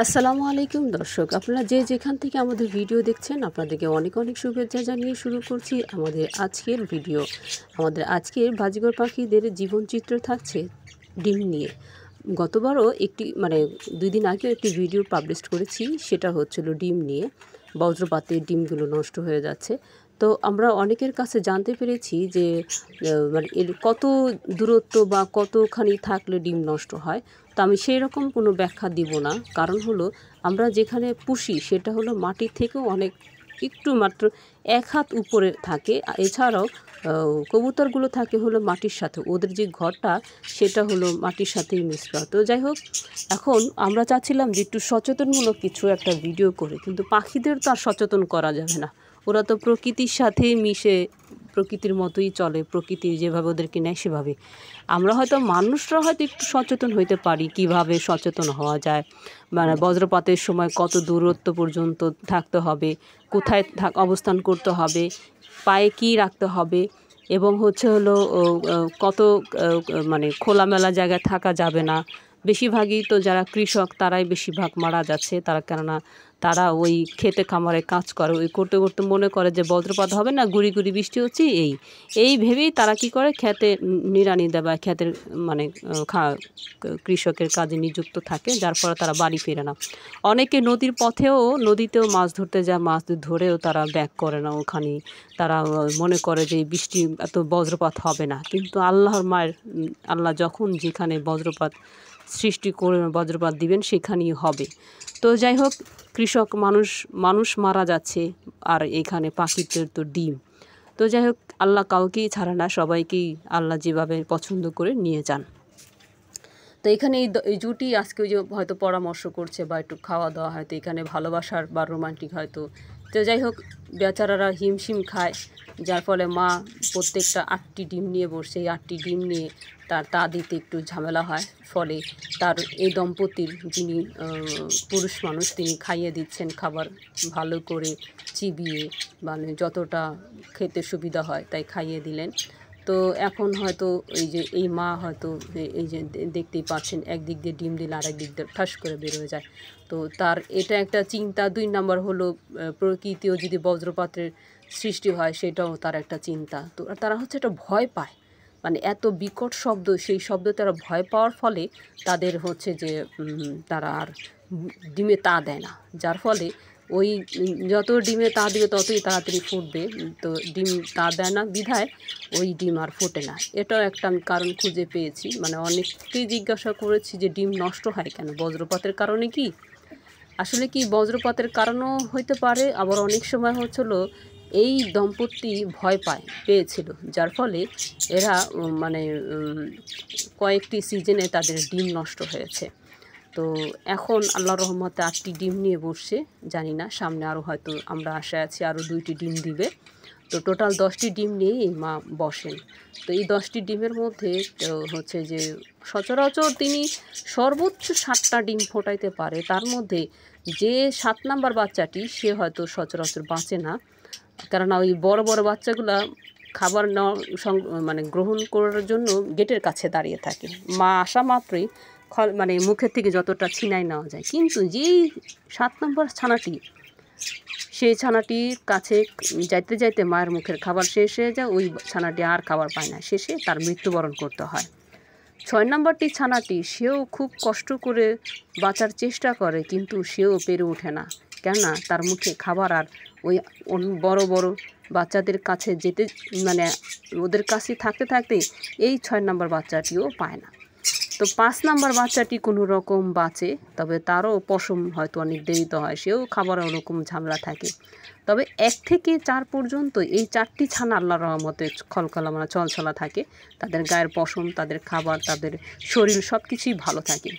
আসসালামু আলাইকুম দর্শক, আপনারা যে যেখান থেকে আমাদের ভিডিও দেখছেন আপনাদেরকে অনেক অনেক শুভেচ্ছা জানিয়ে শুরু করছি আমাদের আজকের ভিডিও। আমাদের আজকের বাজিঘর পাখিদের জীবনচিত্র থাকছে ডিম নিয়ে। গতবারও একটি 2 দিন আগেও একটি ভিডিও পাবলিশ করেছি, সেটা হচ্ছিল ডিম নিয়ে। বজ্রপাতে ডিমগুলো নষ্ট হয়ে যাচ্ছে। তো আমরা অনেকের কাছে জানতে পেরেছি যে এর কত দূরত্ব বা কতখানি থাকলে ডিম নষ্ট হয়। তো আমি সেই রকম কোনো ব্যাখ্যা দিব না, কারণ হলো আমরা যেখানে পুষি সেটা হলো মাটির থেকেও অনেক একটু মাত্র 1 হাত উপরে থাকে। এছাড়াও কবুতরগুলো থাকে হলো মাটির সাথে, ওদের যে ঘরটা সেটা হলো মাটির সাথেই মিশ্র। তো যাই হোক, এখন আমরা চাচ্ছিলাম যে একটু সচেতনমূলক কিছু একটা ভিডিও করে, কিন্তু পাখিদের তো আর সচেতন করা যাবে না। ওরা তো প্রকৃতির সাথে মিশে প্রকৃতির মতোই চলে, প্রকৃতি যেভাবে ওদেরকে নেয় সেভাবে। আমরা হয়তো মানুষরা হয়তো একটু সচেতন হইতে পারি, কিভাবে সচেতন হওয়া যায়, বজ্রপাতের সময় কত দূরত্ব পর্যন্ত থাকতে হবে, কোথায় অবস্থান করতে হবে, পায়ে কী রাখতে হবে, এবং হচ্ছে হলো কত খোলামেলা জায়গায় থাকা যাবে না। বেশিরভাগই তো যারা কৃষক তারাই বেশিরভাগ মারা যাচ্ছে, তারা তারা ওই খেতে খামারে কাজ করে, ওই করতে করতে মনে করে যে বজ্রপাত হবে না, গুড়ি গুড়ি বৃষ্টি হচ্ছে, এই ভেবেই তারা কি করে, খেতে নিড়ানি দেয় বা ক্ষেতের কৃষকের কাজে নিযুক্ত থাকে, যার ফলে তারা বাড়ি ফেরে না। অনেকে নদীতেও মাছ ধরতে যায়, মাছ ধরেও তারা ব্যাক করে না ওখানেই। তারা মনে করে যে বৃষ্টি এত বজ্রপাত হবে না, কিন্তু আল্লাহ যখন যেখানে বজ্রপাত সৃষ্টি করে বজ্রপাত দিবেন সেখানেই হবে। তো যাই হোক, কৃষক মানুষ মারা যাচ্ছে, আর এখানে পাখিদের তো ডিম। তো যাই হোক, আল্লাহ কাউকেই ছাড়ে না, সবাইকেই আল্লাহ যেভাবে পছন্দ করে নিয়ে যান। তো এখানে এই জুটি আজকে ওই যে হয়তো পরামর্শ করছে বা একটু খাওয়া দাওয়া, হয়তো এখানে ভালোবাসার বা রোমান্টিক হয়তো। তো যাই হোক, বেচারারা হিমশিম খায়, যার ফলে মা প্রত্যেকটা 8টি ডিম নিয়ে বসে, এই 8টি ডিম নিয়ে তা দিতে একটু ঝামেলা হয়। ফলে তার এই দম্পতির, যিনি পুরুষ মানুষ, তিনি খাইয়ে দিচ্ছেন খাবার ভালো করে চিবিয়ে, যতটা খেতে সুবিধা হয় তাই খাইয়ে দিলেন। তো এখন হয়তো এই মা হয়তো এই যে দেখতেই পাচ্ছেন, একদিক দিয়ে ডিম দিলে আরেক দিক দিয়ে ঠাস করে বের হয়ে যায়। তো তার এটা একটা চিন্তা। 2 নাম্বার হলো প্রকৃতিও যদি বজ্রপাতের সৃষ্টি হয় সেটাও তার একটা চিন্তা। তো তারা হচ্ছে একটা ভয় পায়, এত বিকট শব্দ, সেই শব্দ তারা ভয় পাওয়ার ফলে তাদের হচ্ছে যে তারা আর ডিমে তা দেয় না, যার ফলে ওই যত ডিমে তা দিবে ততই তাড়াতাড়ি ফুটবে। তো ডিম তা দেয় না বিধায় ওই ডিম আর ফোটে না। এটাও একটা আমি কারণ খুঁজে পেয়েছি। অনেককেই জিজ্ঞাসা করেছি যে ডিম নষ্ট হয় কেন, বজ্রপাতের কারণে কি? আসলে কি বজ্রপাতের কারণও হইতে পারে, আবার অনেক সময় হচ্ছিল এই দম্পতি ভয় পেয়েছিল, যার ফলে এরা কয়েকটি সিজনে তাদের ডিম নষ্ট হয়েছে। তো এখন আল্লাহর রহমতে 8টি ডিম নিয়ে বসছে। জানি না, সামনে আরও হয়তো আমরা আশায় আছি আরও 2টি ডিম দিবে। তো টোটাল 10টি ডিম নিয়েই এই মা বসেন। তো এই 10টি ডিমের মধ্যে হচ্ছে যে সচরাচর তিনি সর্বোচ্চ 7টা ডিম ফোটাইতে পারে। তার মধ্যে যে 7 নাম্বার বাচ্চাটি, সে হয়তো সচরাচর বাঁচে না, কেননা ওই বড় বড় বাচ্চাগুলা খাবার গ্রহণ করার জন্য গেটের কাছে দাঁড়িয়ে থাকে। মা আসা মাত্রই মুখের থেকে যতটা ছিনাই নেওয়া যায়, কিন্তু যেই 7 নম্বর ছানাটি, সেই ছানাটির কাছে যাইতে যাইতে মায়ের মুখের খাবার শেষ হয়ে যায়, ওই ছানাটি আর খাবার পায় না, শেষে তার মৃত্যুবরণ করতে হয়। 6 নম্বরটি ছানাটি, সেও খুব কষ্ট করে বাঁচার চেষ্টা করে, কিন্তু সেও পেরে ওঠে না, কেননা তার মুখে খাবার আর ওই বড় বড় বাচ্চাদের কাছে যেতে ওদের কাছে থাকতে থাকতে এই 6 নম্বর বাচ্চাটিও পায় না। তো 5 নাম্বার বাচ্চাটি কোনো রকম বাঁচে, তবে তারও পশম হয়তো অনেক দেরিতে হয়, সেও খাবার ওরকম ঝামেলা থাকে। তবে 1 থেকে 4 পর্যন্ত এই 4টি ছানা আল্লাহর রহমতে চলছলা থাকে। তাদের গায়ের পশম, তাদের খাবার, তাদের শরীর সব কিছুই ভালো থাকে।